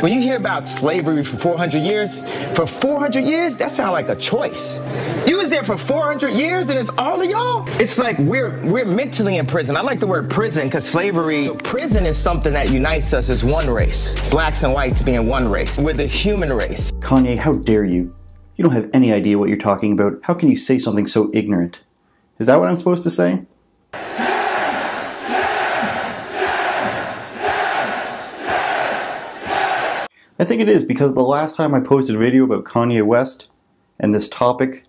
When you hear about slavery for 400 years, that sounds like a choice. You was there for 400 years and it's all of y'all? It's like we're mentally in prison. I like the word prison because slavery, so prison is something that unites us as one race. Blacks and whites being one race. We're the human race. Kanye, how dare you? You don't have any idea what you're talking about. How can you say something so ignorant? Is that what I'm supposed to say? I think it is, because the last time I posted a video about Kanye West and this topic,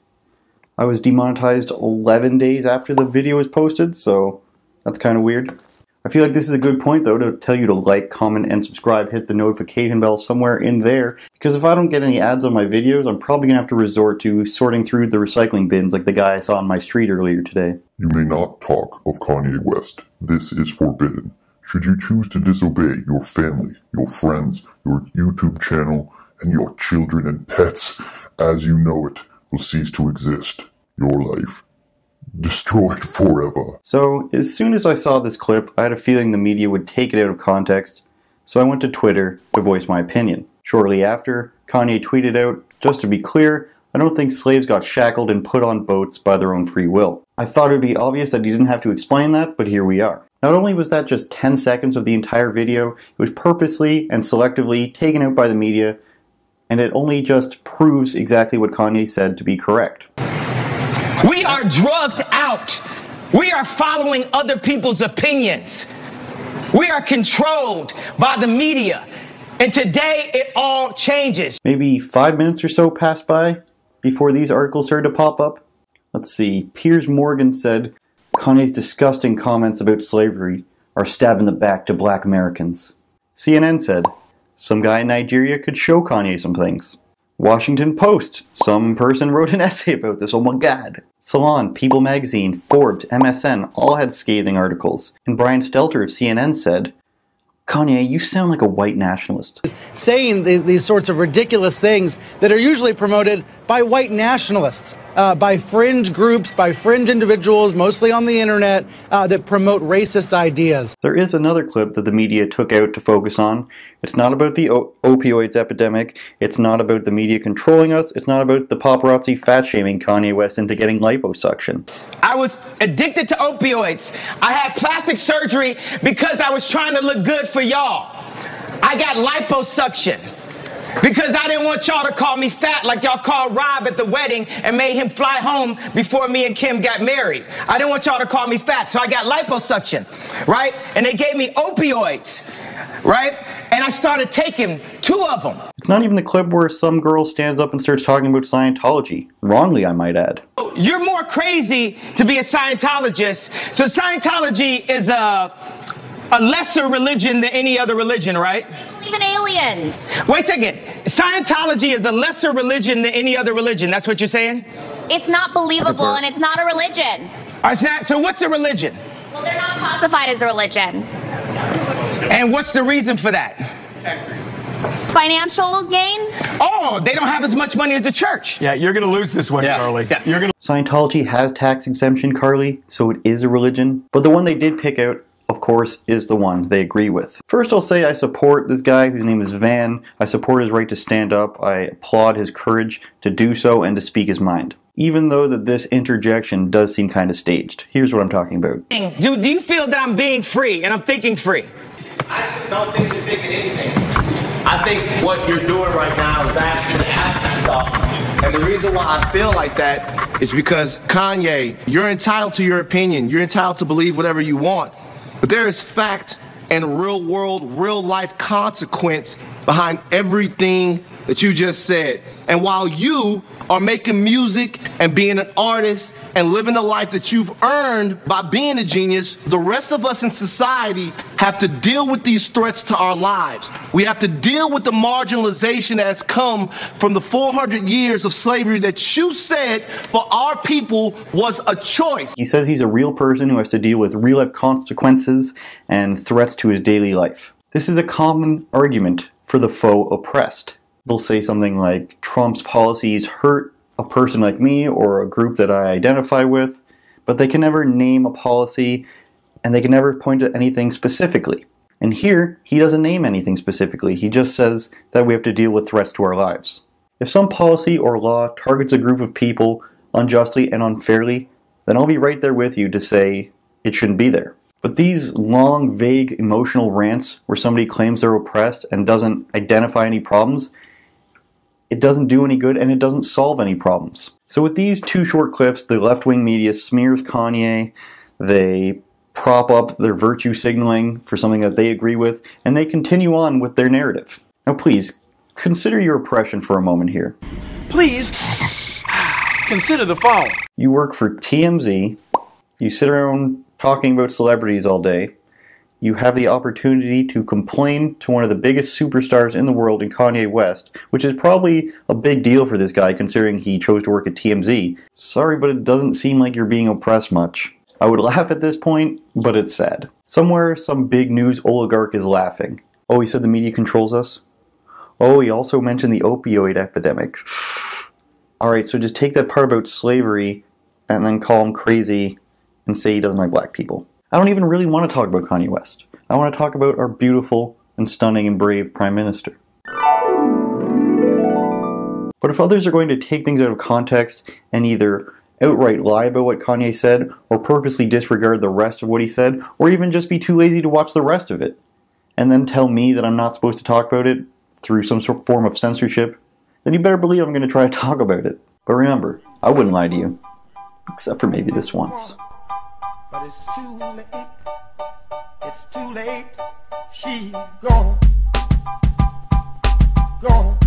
I was demonetized 11 days after the video was posted, so that's kind of weird. I feel like this is a good point, though, to tell you to like, comment, and subscribe, hit the notification bell somewhere in there, because if I don't get any ads on my videos, I'm probably going to have to resort to sorting through the recycling bins like the guy I saw on my street earlier today. You may not talk of Kanye West. This is forbidden. Should you choose to disobey, your family, your friends, your YouTube channel, and your children and pets, as you know it, will cease to exist. Your life destroyed forever. So, as soon as I saw this clip, I had a feeling the media would take it out of context, so I went to Twitter to voice my opinion. Shortly after, Kanye tweeted out, "Just to be clear, I don't think slaves got shackled and put on boats by their own free will." I thought it would be obvious that he didn't have to explain that, but here we are. Not only was that just 10 seconds of the entire video, it was purposely and selectively taken out by the media, and it only just proves exactly what Kanye said to be correct. We are drugged out. We are following other people's opinions. We are controlled by the media. And today it all changes. Maybe 5 minutes or so passed by before these articles started to pop up. Let's see, Piers Morgan said, "Kanye's disgusting comments about slavery are a stab in the back to black Americans." CNN said, "Some guy in Nigeria could show Kanye some things." Washington Post, "Some person wrote an essay about this, oh my god." Salon, People Magazine, Forbes, MSN all had scathing articles. And Brian Stelter of CNN said, "Kanye, you sound like a white nationalist." Saying these sorts of ridiculous things that are usually promoted by white nationalists, by fringe groups, by fringe individuals, mostly on the internet, that promote racist ideas. There is another clip that the media took out to focus on. It's not about the opioids epidemic. It's not about the media controlling us. It's not about the paparazzi fat-shaming Kanye West into getting liposuction. I was addicted to opioids. I had plastic surgery because I was trying to look good for y'all. I got liposuction because I didn't want y'all to call me fat like y'all called Rob at the wedding and made him fly home before me and Kim got married. I didn't want y'all to call me fat, so I got liposuction, right? And they gave me opioids, right? And I started taking 2 of them. It's not even the clip where some girl stands up and starts talking about Scientology. Wrongly, I might add. You're more crazy to be a Scientologist. So Scientology is a lesser religion than any other religion, right? Even aliens. Wait a second. Scientology is a lesser religion than any other religion. That's what you're saying? It's not believable and it's not a religion. So what's a religion? Well, they're not classified as a religion. And what's the reason for that? Financial gain? Oh, they don't have as much money as the church. Yeah, you're going to lose this one, Carly. Yeah. You're gonna... Scientology has tax exemption, Carly, so it is a religion. But the one they did pick out, of course, is the one they agree with. First, I'll say I support this guy whose name is Van. I support his right to stand up. I applaud his courage to do so and to speak his mind. Even though that this interjection does seem kind of staged. Here's what I'm talking about. Do you feel that I'm being free and I'm thinking free? I don't think you're thinking anything. I think what you're doing right now is actually asking stuff. And the reason why I feel like that is because, Kanye, you're entitled to your opinion. You're entitled to believe whatever you want. But there is fact and real world, real life consequence behind everything that you just said. And while you are making music and being an artist and living the life that you've earned by being a genius, the rest of us in society have to deal with these threats to our lives. We have to deal with the marginalization that has come from the 400 years of slavery that you said for our people was a choice. He says he's a real person who has to deal with real life consequences and threats to his daily life. This is a common argument for the faux oppressed. They'll say something like, Trump's policies hurt a person like me or a group that I identify with, but they can never name a policy and they can never point to anything specifically. And here, he doesn't name anything specifically. He just says that we have to deal with threats to our lives. If some policy or law targets a group of people unjustly and unfairly, then I'll be right there with you to say it shouldn't be there. But these long, vague, emotional rants where somebody claims they're oppressed and doesn't identify any problems, it doesn't do any good and it doesn't solve any problems. So with these two short clips, the left-wing media smears Kanye, they prop up their virtue signaling for something that they agree with, and they continue on with their narrative. Now please, consider your oppression for a moment here. Please, consider the phone. You work for TMZ, you sit around talking about celebrities all day, you have the opportunity to complain to one of the biggest superstars in the world in Kanye West, which is probably a big deal for this guy considering he chose to work at TMZ. Sorry, but it doesn't seem like you're being oppressed much. I would laugh at this point, but it's sad. Somewhere, some big news oligarch is laughing. Oh, he said the media controls us? Oh, he also mentioned the opioid epidemic. Alright, so just take that part about slavery and then call him crazy and say he doesn't like black people. I don't even really want to talk about Kanye West. I want to talk about our beautiful and stunning and brave Prime Minister. But if others are going to take things out of context and either outright lie about what Kanye said, or purposely disregard the rest of what he said, or even just be too lazy to watch the rest of it, and then tell me that I'm not supposed to talk about it through some sort of form of censorship, then you better believe I'm going to try to talk about it. But remember, I wouldn't lie to you. Except for maybe this once. But it's too late. It's too late. She's gone. Gone.